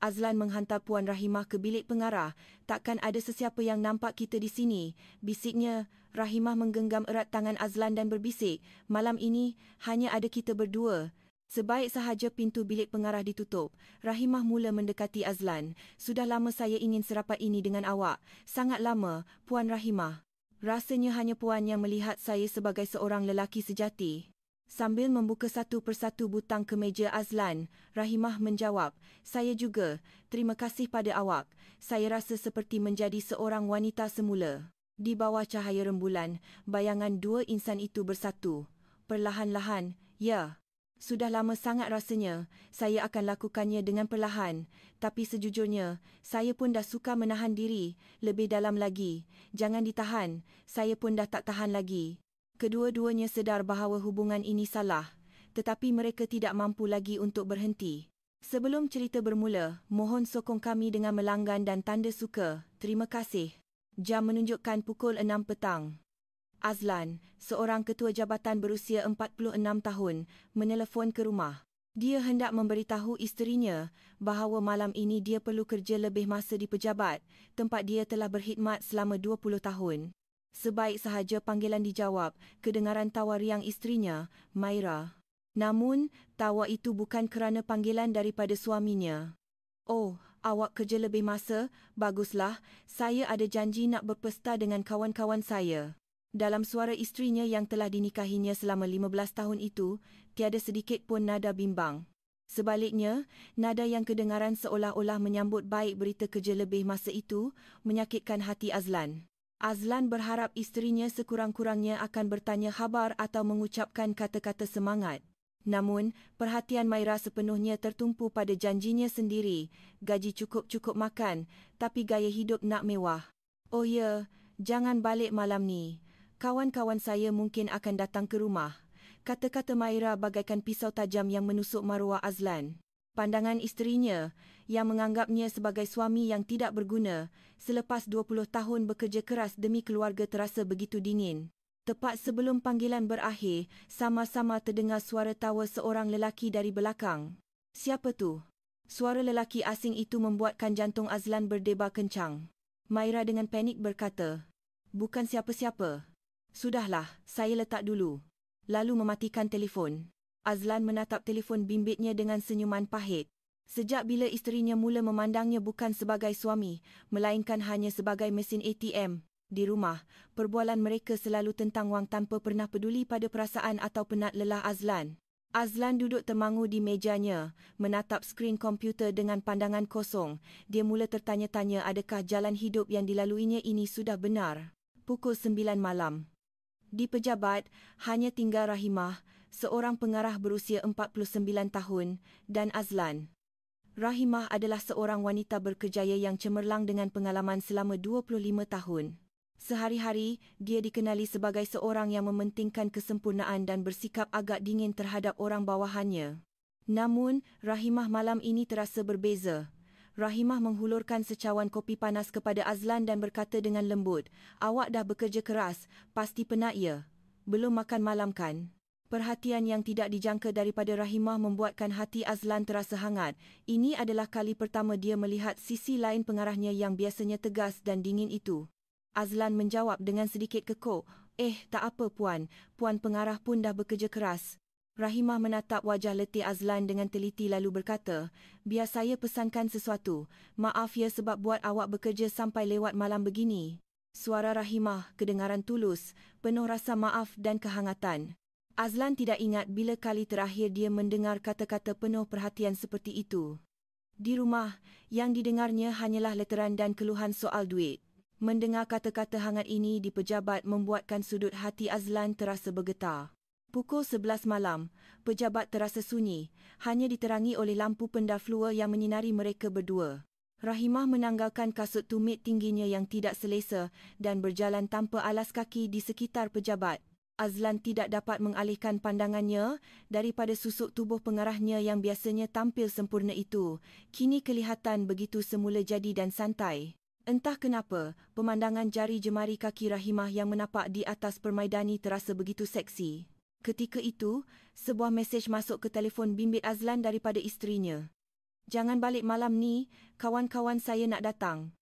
Azlan menghantar Puan Rahimah ke bilik pengarah. "Takkan ada sesiapa yang nampak kita di sini?" bisiknya. Rahimah menggenggam erat tangan Azlan dan berbisik, "Malam ini hanya ada kita berdua." Sebaik sahaja pintu bilik pengarah ditutup, Rahimah mula mendekati Azlan. "Sudah lama saya ingin serapat ini dengan awak. Sangat lama, Puan Rahimah. Rasanya hanya Puan yang melihat saya sebagai seorang lelaki sejati." Sambil membuka satu persatu butang kemeja Azlan, Rahimah menjawab, "Saya juga. Terima kasih pada awak. Saya rasa seperti menjadi seorang wanita semula." Di bawah cahaya rembulan, bayangan dua insan itu bersatu. Perlahan-lahan, "Ya. Sudah lama sangat rasanya. Saya akan lakukannya dengan perlahan. Tapi sejujurnya, saya pun dah suka menahan diri. Lebih dalam lagi. Jangan ditahan. Saya pun dah tak tahan lagi." Kedua-duanya sedar bahawa hubungan ini salah, tetapi mereka tidak mampu lagi untuk berhenti. "Sebelum cerita bermula, mohon sokong kami dengan melanggan dan tanda suka. Terima kasih." Jam menunjukkan pukul 6 petang. Azlan, seorang ketua jabatan berusia 46 tahun, menelefon ke rumah. Dia hendak memberitahu isterinya bahawa malam ini dia perlu kerja lebih masa di pejabat, tempat dia telah berkhidmat selama 20 tahun. Sebaik sahaja panggilan dijawab, kedengaran tawa riang isterinya, Maira. Namun, tawa itu bukan kerana panggilan daripada suaminya. "Oh, awak kerja lebih masa? Baguslah, saya ada janji nak berpesta dengan kawan-kawan saya." Dalam suara isterinya yang telah dinikahinya selama 15 tahun itu, tiada sedikit pun nada bimbang. Sebaliknya, nada yang kedengaran seolah-olah menyambut baik berita kerja lebih masa itu, menyakitkan hati Azlan. Azlan berharap isterinya sekurang-kurangnya akan bertanya khabar atau mengucapkan kata-kata semangat. Namun, perhatian Maira sepenuhnya tertumpu pada janjinya sendiri, gaji cukup-cukup makan, tapi gaya hidup nak mewah. "Oh ya, jangan balik malam ni. Kawan-kawan saya mungkin akan datang ke rumah." Kata-kata Maira bagaikan pisau tajam yang menusuk maruah Azlan. Pandangan isterinya, yang menganggapnya sebagai suami yang tidak berguna, selepas 20 tahun bekerja keras demi keluarga terasa begitu dingin. Tepat sebelum panggilan berakhir, sama-sama terdengar suara tawa seorang lelaki dari belakang. "Siapa tu?" Suara lelaki asing itu membuatkan jantung Azlan berdebar kencang. Maira dengan panik berkata, "Bukan siapa-siapa." "Sudahlah, saya letak dulu." Lalu mematikan telefon. Azlan menatap telefon bimbitnya dengan senyuman pahit. Sejak bila isterinya mula memandangnya bukan sebagai suami, melainkan hanya sebagai mesin ATM. Di rumah, perbualan mereka selalu tentang wang tanpa pernah peduli pada perasaan atau penat lelah Azlan. Azlan duduk termangu di mejanya, menatap skrin komputer dengan pandangan kosong. Dia mula tertanya-tanya adakah jalan hidup yang dilaluinya ini sudah benar. Pukul 9 malam. Di pejabat, hanya tinggal Rahimah, seorang pengarah berusia 49 tahun, dan Azlan. Rahimah adalah seorang wanita berkejaya yang cemerlang dengan pengalaman selama 25 tahun. Sehari-hari, dia dikenali sebagai seorang yang mementingkan kesempurnaan dan bersikap agak dingin terhadap orang bawahannya. Namun, Rahimah malam ini terasa berbeza. Rahimah menghulurkan secawan kopi panas kepada Azlan dan berkata dengan lembut, "Awak dah bekerja keras, pasti penat ya? Belum makan malam kan?" Perhatian yang tidak dijangka daripada Rahimah membuatkan hati Azlan terasa hangat. Ini adalah kali pertama dia melihat sisi lain pengarahnya yang biasanya tegas dan dingin itu. Azlan menjawab dengan sedikit kekok, Tak apa Puan. Puan pengarah pun dah bekerja keras." Rahimah menatap wajah letih Azlan dengan teliti lalu berkata, "Biar saya pesankan sesuatu. Maaf ya sebab buat awak bekerja sampai lewat malam begini." Suara Rahimah kedengaran tulus, penuh rasa maaf dan kehangatan. Azlan tidak ingat bila kali terakhir dia mendengar kata-kata penuh perhatian seperti itu. Di rumah, yang didengarnya hanyalah leteran dan keluhan soal duit. Mendengar kata-kata hangat ini di pejabat membuatkan sudut hati Azlan terasa bergetar. Pukul 11 malam, pejabat terasa sunyi, hanya diterangi oleh lampu pendar fluor yang menyinari mereka berdua. Rahimah menanggalkan kasut tumit tingginya yang tidak selesa dan berjalan tanpa alas kaki di sekitar pejabat. Azlan tidak dapat mengalihkan pandangannya daripada susuk tubuh pengarahnya yang biasanya tampil sempurna itu. Kini kelihatan begitu semula jadi dan santai. Entah kenapa, pemandangan jari jemari kaki Rahimah yang menapak di atas permaidani terasa begitu seksi. Ketika itu, sebuah mesej masuk ke telefon bimbit Azlan daripada isterinya. Jangan balik malam ni, kawan-kawan saya nak datang.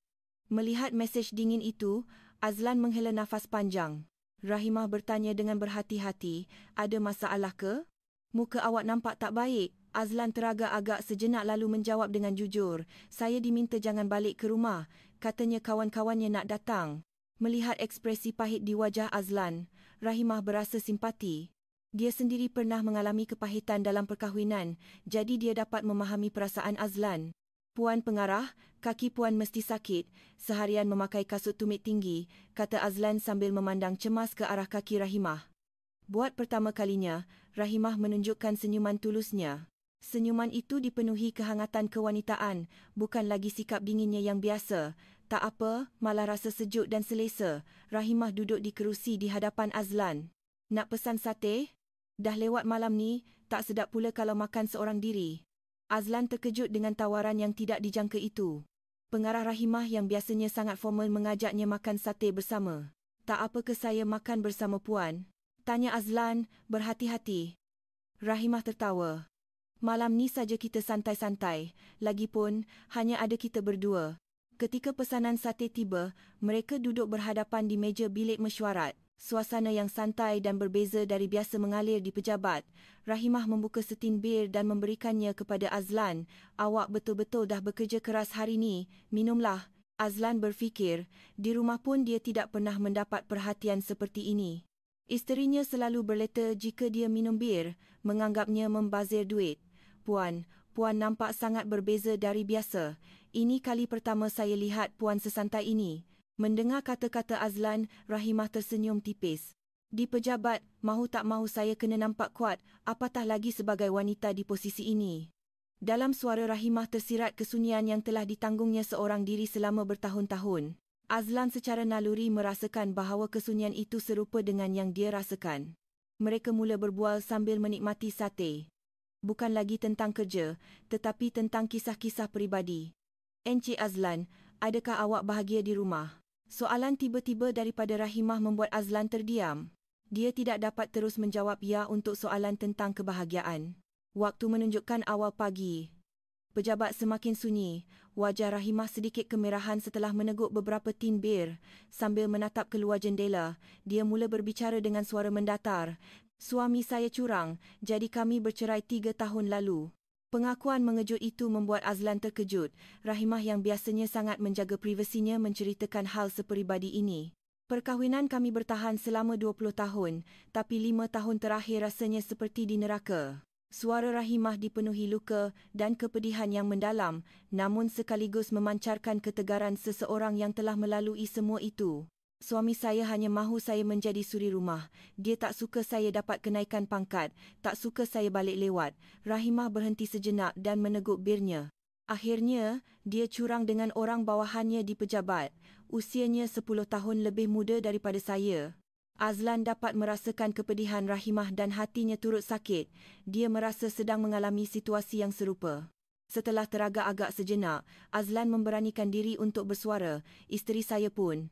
Melihat mesej dingin itu, Azlan menghela nafas panjang. Rahimah bertanya dengan berhati-hati, ada masalah ke? Muka awak nampak tak baik. Azlan teragak-agak sejenak lalu menjawab dengan jujur, saya diminta jangan balik ke rumah. Katanya kawan-kawannya nak datang. Melihat ekspresi pahit di wajah Azlan, Rahimah berasa simpati. Dia sendiri pernah mengalami kepahitan dalam perkahwinan, jadi dia dapat memahami perasaan Azlan. Puan Pengarah, kaki Puan mesti sakit, seharian memakai kasut tumit tinggi, kata Azlan sambil memandang cemas ke arah kaki Rahimah. Buat pertama kalinya, Rahimah menunjukkan senyuman tulusnya. Senyuman itu dipenuhi kehangatan kewanitaan, bukan lagi sikap dinginnya yang biasa. Tak apa, malah rasa sejuk dan selesa. Rahimah duduk di kerusi di hadapan Azlan. Nak pesan sate? Dah lewat malam ni, tak sedap pula kalau makan seorang diri. Azlan terkejut dengan tawaran yang tidak dijangka itu. Pengarah Rahimah yang biasanya sangat formal mengajaknya makan sate bersama. Tak apa ke saya makan bersama Puan? Tanya Azlan, berhati-hati. Rahimah tertawa. Malam ni saja kita santai-santai, lagipun hanya ada kita berdua. Ketika pesanan sate tiba, mereka duduk berhadapan di meja bilik mesyuarat. Suasana yang santai dan berbeza dari biasa mengalir di pejabat. Rahimah membuka setin bir dan memberikannya kepada Azlan. Awak betul-betul dah bekerja keras hari ni, minumlah. Azlan berfikir, di rumah pun dia tidak pernah mendapat perhatian seperti ini. Isterinya selalu berleta jika dia minum bir, menganggapnya membazir duit. Puan nampak sangat berbeza dari biasa. Ini kali pertama saya lihat Puan sesantai ini. Mendengar kata-kata Azlan, Rahimah tersenyum tipis. Di pejabat, mahu tak mahu saya kena nampak kuat, apatah lagi sebagai wanita di posisi ini. Dalam suara Rahimah tersirat kesunyian yang telah ditanggungnya seorang diri selama bertahun-tahun. Azlan secara naluri merasakan bahawa kesunyian itu serupa dengan yang dia rasakan. Mereka mula berbual sambil menikmati sate. Bukan lagi tentang kerja, tetapi tentang kisah-kisah peribadi. Encik Azlan, adakah awak bahagia di rumah? Soalan tiba-tiba daripada Rahimah membuat Azlan terdiam. Dia tidak dapat terus menjawab ya untuk soalan tentang kebahagiaan. Waktu menunjukkan awal pagi. Pejabat semakin sunyi. Wajah Rahimah sedikit kemerahan setelah meneguk beberapa tin bir. Sambil menatap keluar jendela, dia mula berbicara dengan suara mendatar. Suami saya curang, jadi kami bercerai 3 tahun lalu. Pengakuan mengejut itu membuat Azlan terkejut. Rahimah yang biasanya sangat menjaga privasinya menceritakan hal seperibadi ini. Perkahwinan kami bertahan selama 20 tahun, tapi 5 tahun terakhir rasanya seperti di neraka. Suara Rahimah dipenuhi luka dan kepedihan yang mendalam, namun sekaligus memancarkan ketegaran seseorang yang telah melalui semua itu. Suami saya hanya mahu saya menjadi suri rumah. Dia tak suka saya dapat kenaikan pangkat, tak suka saya balik lewat. Rahimah berhenti sejenak dan meneguk birnya. Akhirnya, dia curang dengan orang bawahannya di pejabat. Usianya 10 tahun lebih muda daripada saya. Azlan dapat merasakan kepedihan Rahimah dan hatinya turut sakit. Dia merasa sedang mengalami situasi yang serupa. Setelah teragak-agak sejenak, Azlan memberanikan diri untuk bersuara. Isteri saya pun.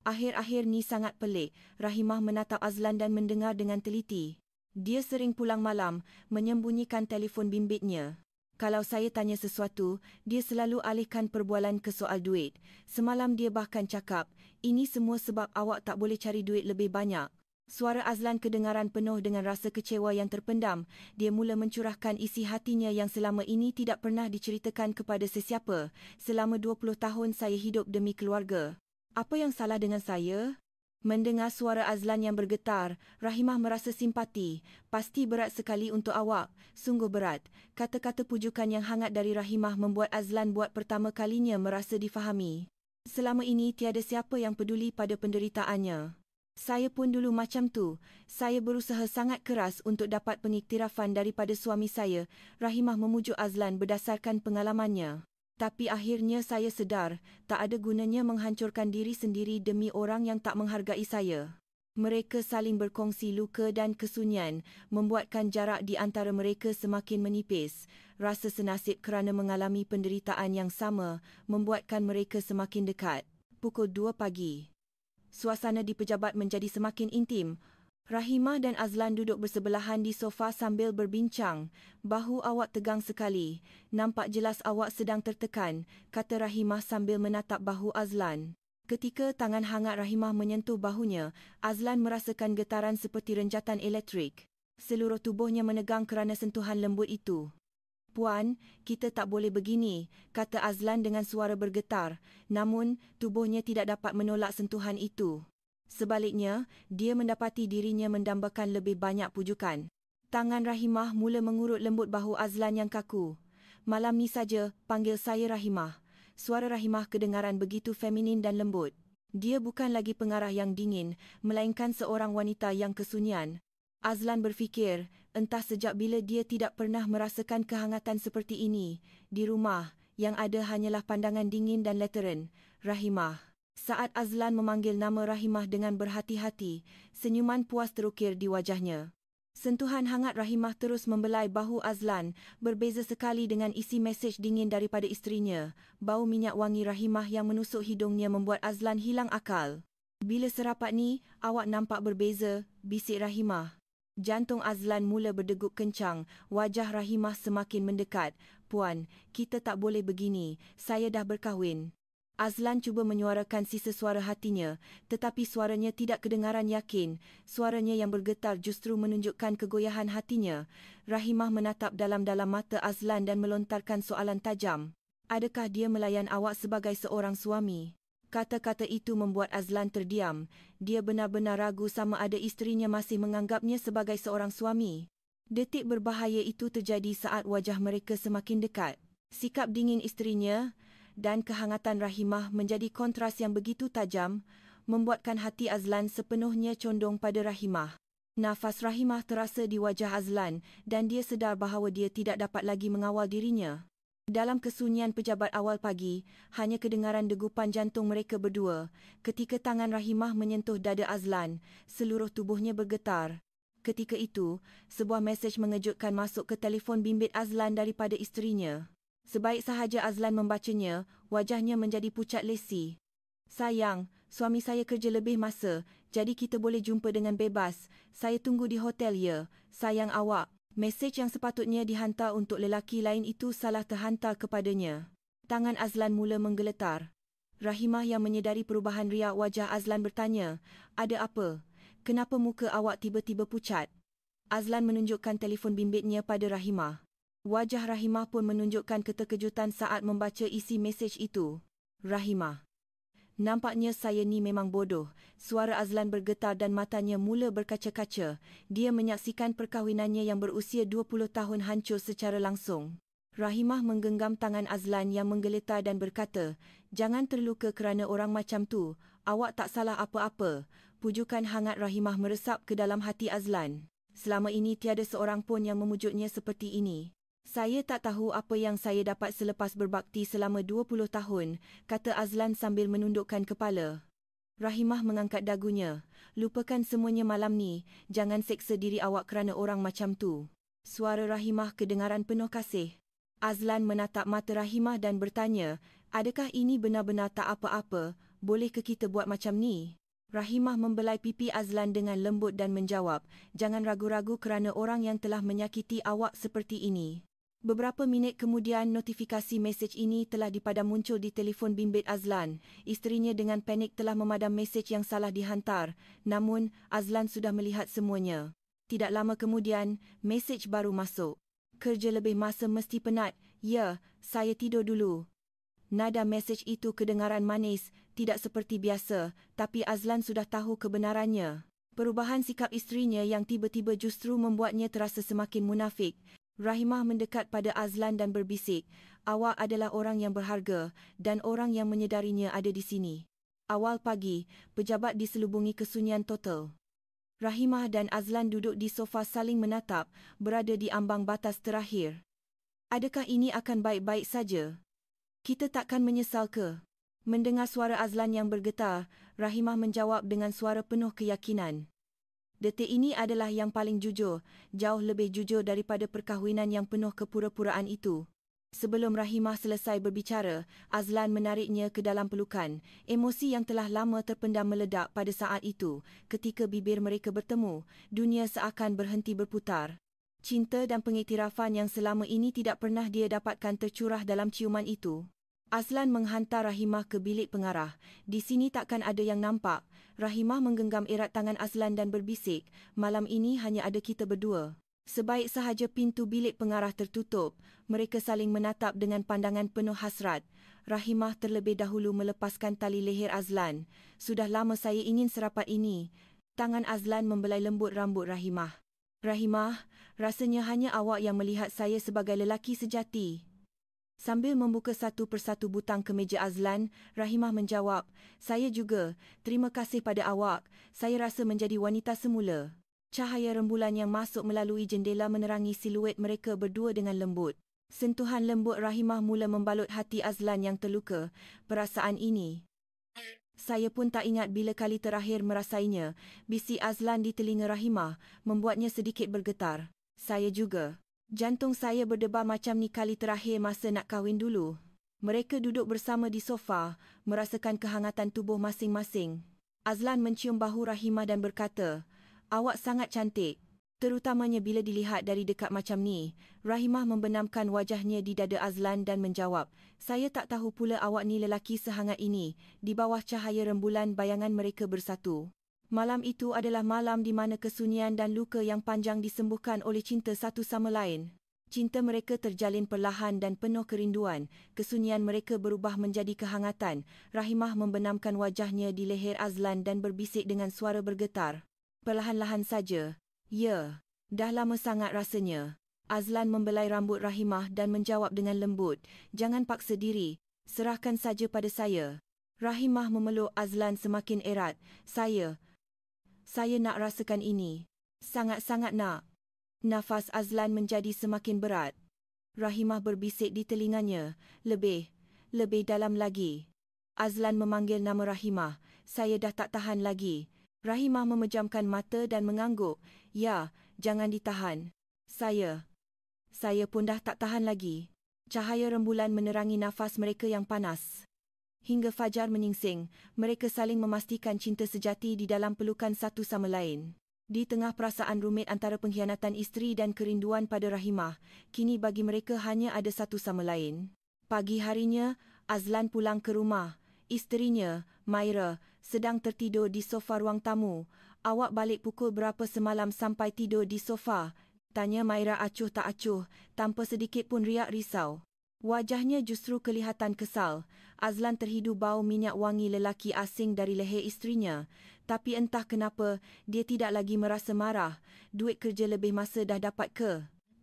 Akhir-akhir ni sangat pelik. Rahimah menatap Azlan dan mendengar dengan teliti. Dia sering pulang malam, menyembunyikan telefon bimbitnya. Kalau saya tanya sesuatu, dia selalu alihkan perbualan ke soal duit. Semalam dia bahkan cakap, ini semua sebab awak tak boleh cari duit lebih banyak. Suara Azlan kedengaran penuh dengan rasa kecewa yang terpendam. Dia mula mencurahkan isi hatinya yang selama ini tidak pernah diceritakan kepada sesiapa. Selama 20 tahun saya hidup demi keluarga. Apa yang salah dengan saya? Mendengar suara Azlan yang bergetar, Rahimah merasa simpati. Pasti berat sekali untuk awak. Sungguh berat. Kata-kata pujukan yang hangat dari Rahimah membuat Azlan buat pertama kalinya merasa difahami. Selama ini tiada siapa yang peduli pada penderitaannya. Saya pun dulu macam tu. Saya berusaha sangat keras untuk dapat pengiktirafan daripada suami saya. Rahimah memujuk Azlan berdasarkan pengalamannya. Tapi akhirnya saya sedar, tak ada gunanya menghancurkan diri sendiri demi orang yang tak menghargai saya. Mereka saling berkongsi luka dan kesunyian, membuatkan jarak di antara mereka semakin menipis. Rasa senasib kerana mengalami penderitaan yang sama, membuatkan mereka semakin dekat. Pukul 2 pagi. Suasana di pejabat menjadi semakin intim. Rahimah dan Azlan duduk bersebelahan di sofa sambil berbincang. Bahu awak tegang sekali. Nampak jelas awak sedang tertekan, kata Rahimah sambil menatap bahu Azlan. Ketika tangan hangat Rahimah menyentuh bahunya, Azlan merasakan getaran seperti renjatan elektrik. Seluruh tubuhnya menegang kerana sentuhan lembut itu. "Puan, kita tak boleh begini," kata Azlan dengan suara bergetar. Namun, tubuhnya tidak dapat menolak sentuhan itu. Sebaliknya, dia mendapati dirinya mendambakan lebih banyak pujukan. Tangan Rahimah mula mengurut lembut bahu Azlan yang kaku. "Malam ni saja, panggil saya Rahimah." Suara Rahimah kedengaran begitu feminin dan lembut. Dia bukan lagi pengarah yang dingin, melainkan seorang wanita yang kesunyian. Azlan berfikir, entah sejak bila dia tidak pernah merasakan kehangatan seperti ini. Di rumah, yang ada hanyalah pandangan dingin dan leteren. "Rahimah." Saat Azlan memanggil nama Rahimah dengan berhati-hati, senyuman puas terukir di wajahnya. Sentuhan hangat Rahimah terus membelai bahu Azlan, berbeza sekali dengan isi mesej dingin daripada isterinya. Bau minyak wangi Rahimah yang menusuk hidungnya membuat Azlan hilang akal. "Bila serapat ni, awak nampak berbeza," bisik Rahimah. Jantung Azlan mula berdegup kencang, wajah Rahimah semakin mendekat. "Puan, kita tak boleh begini, saya dah berkahwin." Azlan cuba menyuarakan sisa suara hatinya, tetapi suaranya tidak kedengaran yakin. Suaranya yang bergetar justru menunjukkan kegoyahan hatinya. Rahimah menatap dalam-dalam mata Azlan dan melontarkan soalan tajam. "Adakah dia melayan awak sebagai seorang suami?" Kata-kata itu membuat Azlan terdiam. Dia benar-benar ragu sama ada isterinya masih menganggapnya sebagai seorang suami. Detik berbahaya itu terjadi saat wajah mereka semakin dekat. Sikap dingin isterinya dan kehangatan Rahimah menjadi kontras yang begitu tajam, membuatkan hati Azlan sepenuhnya condong pada Rahimah. Nafas Rahimah terasa di wajah Azlan dan dia sedar bahawa dia tidak dapat lagi mengawal dirinya. Dalam kesunyian pejabat awal pagi, hanya kedengaran degupan jantung mereka berdua. Ketika tangan Rahimah menyentuh dada Azlan, seluruh tubuhnya bergetar. Ketika itu, sebuah mesej mengejutkan masuk ke telefon bimbit Azlan daripada isterinya. Sebaik sahaja Azlan membacanya, wajahnya menjadi pucat lesi. "Sayang, suami saya kerja lebih masa, jadi kita boleh jumpa dengan bebas. Saya tunggu di hotel ya. Sayang awak." Mesej yang sepatutnya dihantar untuk lelaki lain itu salah terhantar kepadanya. Tangan Azlan mula menggeletar. Rahimah yang menyedari perubahan riak wajah Azlan bertanya, "Ada apa? Kenapa muka awak tiba-tiba pucat?" Azlan menunjukkan telefon bimbitnya pada Rahimah. Wajah Rahimah pun menunjukkan keterkejutan saat membaca isi mesej itu. "Rahimah, nampaknya saya ni memang bodoh." Suara Azlan bergetar dan matanya mula berkaca-kaca. Dia menyaksikan perkahwinannya yang berusia 20 tahun hancur secara langsung. Rahimah menggenggam tangan Azlan yang menggeletar dan berkata, "Jangan terluka kerana orang macam tu. Awak tak salah apa-apa." Pujukan hangat Rahimah meresap ke dalam hati Azlan. Selama ini tiada seorang pun yang memujuknya seperti ini. "Saya tak tahu apa yang saya dapat selepas berbakti selama 20 tahun, kata Azlan sambil menundukkan kepala. Rahimah mengangkat dagunya. "Lupakan semuanya malam ni, jangan seksa diri awak kerana orang macam tu." Suara Rahimah kedengaran penuh kasih. Azlan menatap mata Rahimah dan bertanya, "Adakah ini benar-benar tak apa-apa? Boleh ke kita buat macam ni?" Rahimah membelai pipi Azlan dengan lembut dan menjawab, "Jangan ragu-ragu kerana orang yang telah menyakiti awak seperti ini." Beberapa minit kemudian, notifikasi mesej ini telah dipadam muncul di telefon bimbit Azlan. Isterinya dengan panik telah memadam mesej yang salah dihantar. Namun, Azlan sudah melihat semuanya. Tidak lama kemudian, mesej baru masuk. "Kerja lebih masa mesti penat. Ya, saya tidur dulu." Nada mesej itu kedengaran manis, tidak seperti biasa, tapi Azlan sudah tahu kebenarannya. Perubahan sikap isterinya yang tiba-tiba justru membuatnya terasa semakin munafik. Rahimah mendekat pada Azlan dan berbisik, "Awak adalah orang yang berharga dan orang yang menyedarinya ada di sini." Awal pagi, pejabat diselubungi kesunyian total. Rahimah dan Azlan duduk di sofa saling menatap, berada di ambang batas terakhir. "Adakah ini akan baik-baik saja? Kita takkan menyesal ke?" Mendengar suara Azlan yang bergetar, Rahimah menjawab dengan suara penuh keyakinan. "Detik ini adalah yang paling jujur, jauh lebih jujur daripada perkahwinan yang penuh kepura-puraan itu." Sebelum Rahimah selesai berbicara, Azlan menariknya ke dalam pelukan. Emosi yang telah lama terpendam meledak pada saat itu. Ketika bibir mereka bertemu, dunia seakan berhenti berputar. Cinta dan pengiktirafan yang selama ini tidak pernah dia dapatkan tercurah dalam ciuman itu. Azlan menghantar Rahimah ke bilik pengarah. Di sini takkan ada yang nampak. Rahimah menggenggam erat tangan Azlan dan berbisik, "Malam ini hanya ada kita berdua." Sebaik sahaja pintu bilik pengarah tertutup, mereka saling menatap dengan pandangan penuh hasrat. Rahimah terlebih dahulu melepaskan tali leher Azlan. "Sudah lama saya ingin serapat ini." Tangan Azlan membelai lembut rambut Rahimah. "Rahimah, rasanya hanya awak yang melihat saya sebagai lelaki sejati." Sambil membuka satu persatu butang kemeja Azlan, Rahimah menjawab, "Saya juga. Terima kasih pada awak. Saya rasa menjadi wanita semula." Cahaya rembulan yang masuk melalui jendela menerangi siluet mereka berdua dengan lembut. Sentuhan lembut Rahimah mula membalut hati Azlan yang terluka. "Perasaan ini, saya pun tak ingat bila kali terakhir merasainya." Bisik Azlan di telinga Rahimah membuatnya sedikit bergetar. "Saya juga. Jantung saya berdebar macam ni kali terakhir masa nak kahwin dulu." Mereka duduk bersama di sofa, merasakan kehangatan tubuh masing-masing. Azlan mencium bahu Rahimah dan berkata, "Awak sangat cantik. Terutamanya bila dilihat dari dekat macam ni." Rahimah membenamkan wajahnya di dada Azlan dan menjawab, "Saya tak tahu pula awak ni lelaki sehangat ini." Di bawah cahaya rembulan bayangan mereka bersatu. Malam itu adalah malam di mana kesunyian dan luka yang panjang disembuhkan oleh cinta satu sama lain. Cinta mereka terjalin perlahan dan penuh kerinduan. Kesunyian mereka berubah menjadi kehangatan. Rahimah membenamkan wajahnya di leher Azlan dan berbisik dengan suara bergetar, "Perlahan-lahan saja." "Ya, dah lama sangat rasanya." Azlan membelai rambut Rahimah dan menjawab dengan lembut, "Jangan paksa diri, serahkan saja pada saya." Rahimah memeluk Azlan semakin erat. Saya nak rasakan ini. Sangat-sangat nak." Nafas Azlan menjadi semakin berat. Rahimah berbisik di telinganya, Lebih dalam lagi." Azlan memanggil nama Rahimah, "Saya dah tak tahan lagi." Rahimah memejamkan mata dan mengangguk, "Ya, jangan ditahan. Saya pun dah tak tahan lagi." Cahaya rembulan menerangi nafas mereka yang panas. Hingga fajar menyingsing, mereka saling memastikan cinta sejati di dalam pelukan satu sama lain. Di tengah perasaan rumit antara pengkhianatan isteri dan kerinduan pada Rahimah, kini bagi mereka hanya ada satu sama lain. Pagi harinya, Azlan pulang ke rumah. Isterinya, Maira, sedang tertidur di sofa ruang tamu. "Awak balik pukul berapa semalam sampai tidur di sofa?" tanya Maira acuh tak acuh, tanpa sedikit pun riak risau. Wajahnya justru kelihatan kesal. Azlan terhidu bau minyak wangi lelaki asing dari leher isterinya. Tapi entah kenapa, dia tidak lagi merasa marah. "Duit kerja lebih masa dah dapat ke?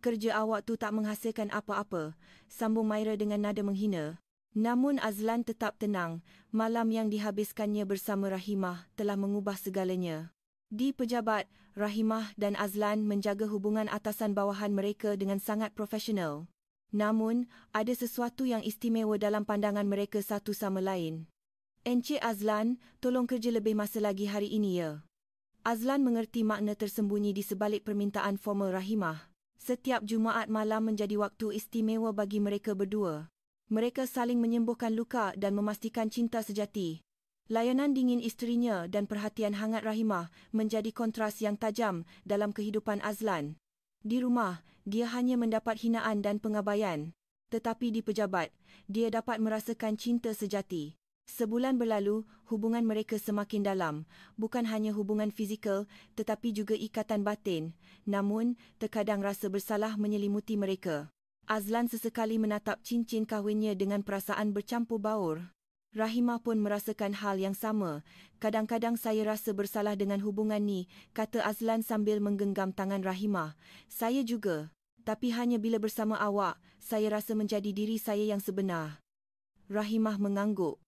Kerja awak tu tak menghasilkan apa-apa," sambung Maira dengan nada menghina. Namun Azlan tetap tenang. Malam yang dihabiskannya bersama Rahimah telah mengubah segalanya. Di pejabat, Rahimah dan Azlan menjaga hubungan atasan-bawahan mereka dengan sangat profesional. Namun, ada sesuatu yang istimewa dalam pandangan mereka satu sama lain. "Encik Azlan, tolong kerja lebih masa lagi hari ini ya." Azlan mengerti makna tersembunyi di sebalik permintaan formal Rahimah. Setiap Jumaat malam menjadi waktu istimewa bagi mereka berdua. Mereka saling menyembuhkan luka dan memastikan cinta sejati. Layanan dingin isterinya dan perhatian hangat Rahimah menjadi kontras yang tajam dalam kehidupan Azlan. Di rumah, dia hanya mendapat hinaan dan pengabaian. Tetapi di pejabat, dia dapat merasakan cinta sejati. Sebulan berlalu, hubungan mereka semakin dalam. Bukan hanya hubungan fizikal, tetapi juga ikatan batin. Namun, terkadang rasa bersalah menyelimuti mereka. Azlan sesekali menatap cincin kahwinnya dengan perasaan bercampur baur. Rahimah pun merasakan hal yang sama. "Kadang-kadang saya rasa bersalah dengan hubungan ni," kata Azlan sambil menggenggam tangan Rahimah. "Saya juga. Tapi hanya bila bersama awak, saya rasa menjadi diri saya yang sebenar." Rahimah mengangguk.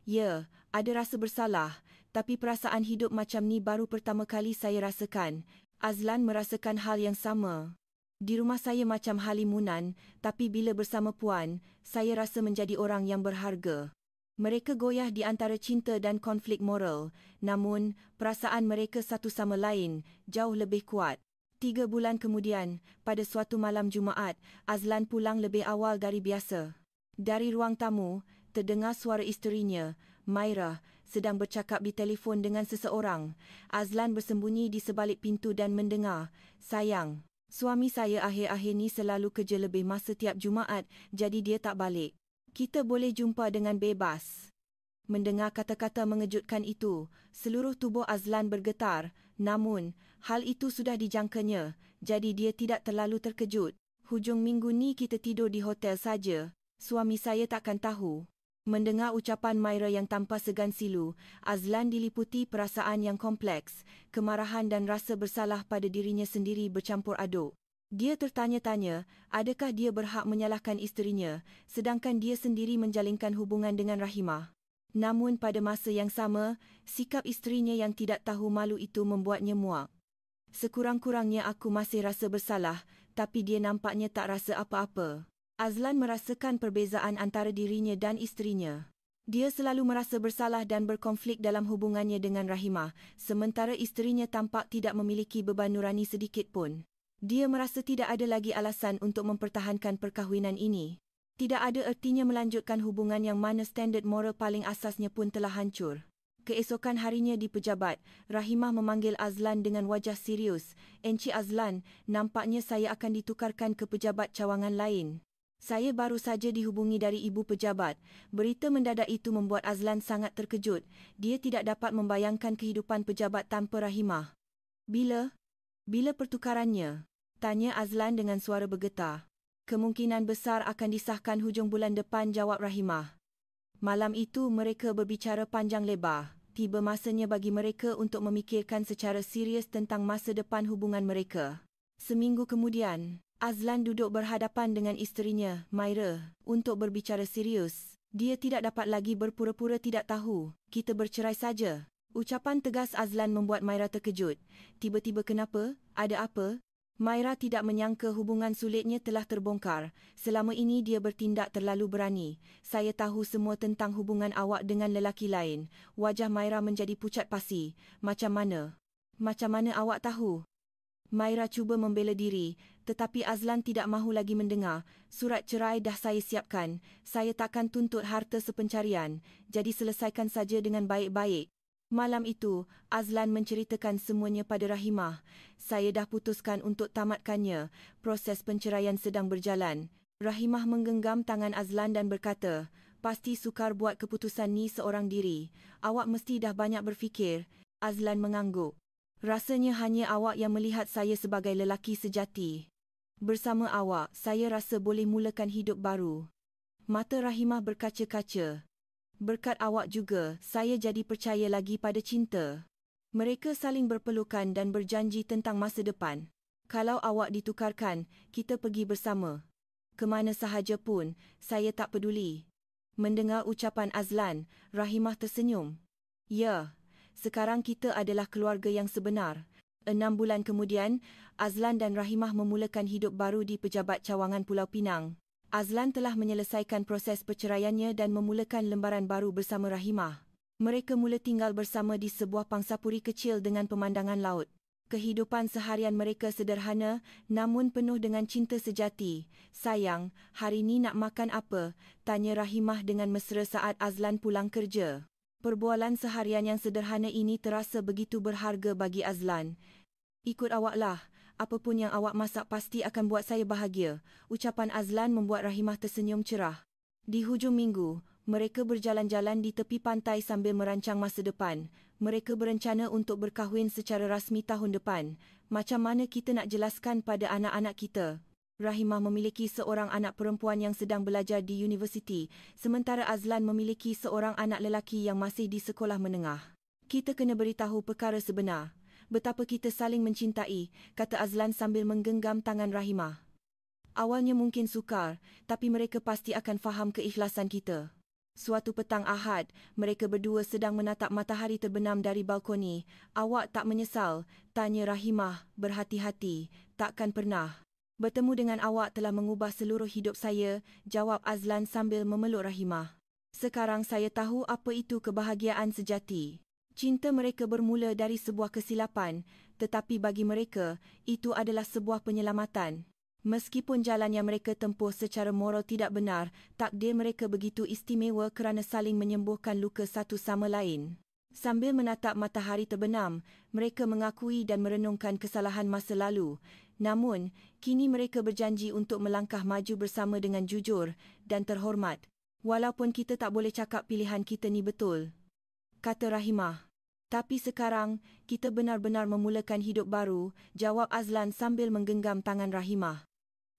"Ya, ada rasa bersalah. Tapi perasaan hidup macam ni baru pertama kali saya rasakan." Azlan merasakan hal yang sama. "Di rumah saya macam halimunan, tapi bila bersama puan, saya rasa menjadi orang yang berharga." Mereka goyah di antara cinta dan konflik moral, namun perasaan mereka satu sama lain jauh lebih kuat. 3 bulan kemudian, pada suatu malam Jumaat, Azlan pulang lebih awal dari biasa. Dari ruang tamu, terdengar suara isterinya, Maira, sedang bercakap di telefon dengan seseorang. Azlan bersembunyi di sebalik pintu dan mendengar, "Sayang, suami saya akhir-akhir ni selalu kerja lebih masa tiap Jumaat, jadi dia tak balik. Kita boleh jumpa dengan bebas." Mendengar kata-kata mengejutkan itu, seluruh tubuh Azlan bergetar. Namun, hal itu sudah dijangkanya, jadi dia tidak terlalu terkejut. "Hujung minggu ni kita tidur di hotel saja. Suami saya takkan tahu." Mendengar ucapan Maira yang tanpa segan silu, Azlan diliputi perasaan yang kompleks. Kemarahan dan rasa bersalah pada dirinya sendiri bercampur aduk. Dia tertanya-tanya, adakah dia berhak menyalahkan isterinya, sedangkan dia sendiri menjalinkan hubungan dengan Rahimah. Namun pada masa yang sama, sikap isterinya yang tidak tahu malu itu membuatnya muak. "Sekurang-kurangnya aku masih rasa bersalah, tapi dia nampaknya tak rasa apa-apa." Azlan merasakan perbezaan antara dirinya dan isterinya. Dia selalu merasa bersalah dan berkonflik dalam hubungannya dengan Rahimah, sementara isterinya tampak tidak memiliki beban nurani sedikit pun. Dia merasa tidak ada lagi alasan untuk mempertahankan perkahwinan ini. Tidak ada ertinya melanjutkan hubungan yang mana standard moral paling asasnya pun telah hancur. Keesokan harinya di pejabat, Rahimah memanggil Azlan dengan wajah serius. "Encik Azlan, nampaknya saya akan ditukarkan ke pejabat cawangan lain." "Saya baru saja dihubungi dari ibu pejabat." Berita mendadak itu membuat Azlan sangat terkejut. Dia tidak dapat membayangkan kehidupan pejabat tanpa Rahimah. Bila pertukarannya?" tanya Azlan dengan suara bergetar. "Kemungkinan besar akan disahkan hujung bulan depan," jawab Rahimah. Malam itu mereka berbicara panjang lebar. Tiba masanya bagi mereka untuk memikirkan secara serius tentang masa depan hubungan mereka. Seminggu kemudian, Azlan duduk berhadapan dengan isterinya, Maira, untuk berbicara serius. Dia tidak dapat lagi berpura-pura tidak tahu. "Kita bercerai saja." Ucapan tegas Azlan membuat Maira terkejut. "Tiba-tiba kenapa? Ada apa?" Maira tidak menyangka hubungan sulitnya telah terbongkar. Selama ini dia bertindak terlalu berani. "Saya tahu semua tentang hubungan awak dengan lelaki lain." Wajah Maira menjadi pucat pasi. Macam mana awak tahu?" Maira cuba membela diri, tetapi Azlan tidak mahu lagi mendengar. "Surat cerai dah saya siapkan. Saya takkan tuntut harta sepencarian. Jadi selesaikan saja dengan baik-baik." Malam itu, Azlan menceritakan semuanya pada Rahimah. "Saya dah putuskan untuk tamatkannya. Proses penceraian sedang berjalan." Rahimah menggenggam tangan Azlan dan berkata, "Pasti sukar buat keputusan ni seorang diri. Awak mesti dah banyak berfikir." Azlan mengangguk. "Rasanya hanya awak yang melihat saya sebagai lelaki sejati. Bersama awak, saya rasa boleh mulakan hidup baru." Mata Rahimah berkaca-kaca. "Berkat awak juga, saya jadi percaya lagi pada cinta." Mereka saling berpelukan dan berjanji tentang masa depan. "Kalau awak ditukarkan, kita pergi bersama. Ke mana sahaja pun, saya tak peduli." Mendengar ucapan Azlan, Rahimah tersenyum. "Ya, sekarang kita adalah keluarga yang sebenar." 6 bulan kemudian, Azlan dan Rahimah memulakan hidup baru di pejabat cawangan Pulau Pinang. Azlan telah menyelesaikan proses perceraiannya dan memulakan lembaran baru bersama Rahimah. Mereka mula tinggal bersama di sebuah pangsapuri kecil dengan pemandangan laut. Kehidupan seharian mereka sederhana namun penuh dengan cinta sejati. "Sayang, hari ni nak makan apa?" tanya Rahimah dengan mesra saat Azlan pulang kerja. Perbualan seharian yang sederhana ini terasa begitu berharga bagi Azlan. "Ikut awaklah. Apapun yang awak masak pasti akan buat saya bahagia." Ucapan Azlan membuat Rahimah tersenyum cerah. Di hujung minggu, mereka berjalan-jalan di tepi pantai sambil merancang masa depan. Mereka berencana untuk berkahwin secara rasmi tahun depan. "Macam mana kita nak jelaskan pada anak-anak kita?" Rahimah memiliki seorang anak perempuan yang sedang belajar di universiti, sementara Azlan memiliki seorang anak lelaki yang masih di sekolah menengah. "Kita kena beritahu perkara sebenar. Betapa kita saling mencintai," kata Azlan sambil menggenggam tangan Rahimah. "Awalnya mungkin sukar, tapi mereka pasti akan faham keikhlasan kita." Suatu petang Ahad, mereka berdua sedang menatap matahari terbenam dari balkoni. "Awak tak menyesal?" tanya Rahimah berhati-hati. "Takkan pernah. Bertemu dengan awak telah mengubah seluruh hidup saya," jawab Azlan sambil memeluk Rahimah. "Sekarang saya tahu apa itu kebahagiaan sejati." Cinta mereka bermula dari sebuah kesilapan, tetapi bagi mereka, itu adalah sebuah penyelamatan. Meskipun jalan yang mereka tempuh secara moral tidak benar, takdir mereka begitu istimewa kerana saling menyembuhkan luka satu sama lain. Sambil menatap matahari terbenam, mereka mengakui dan merenungkan kesalahan masa lalu. Namun, kini mereka berjanji untuk melangkah maju bersama dengan jujur dan terhormat. Walaupun kita tak boleh cakap pilihan kita ni betul, kata Rahimah. Tapi sekarang, kita benar-benar memulakan hidup baru, jawab Azlan sambil menggenggam tangan Rahimah.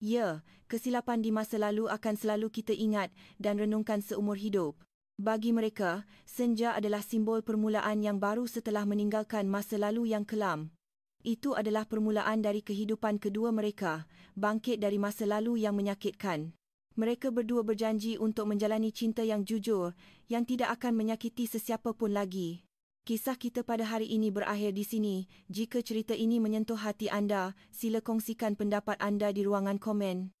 Ya, kesilapan di masa lalu akan selalu kita ingat dan renungkan seumur hidup. Bagi mereka, senja adalah simbol permulaan yang baru setelah meninggalkan masa lalu yang kelam. Itu adalah permulaan dari kehidupan kedua mereka, bangkit dari masa lalu yang menyakitkan. Mereka berdua berjanji untuk menjalani cinta yang jujur, yang tidak akan menyakiti sesiapa pun lagi. Kisah kita pada hari ini berakhir di sini. Jika cerita ini menyentuh hati anda, sila kongsikan pendapat anda di ruangan komen.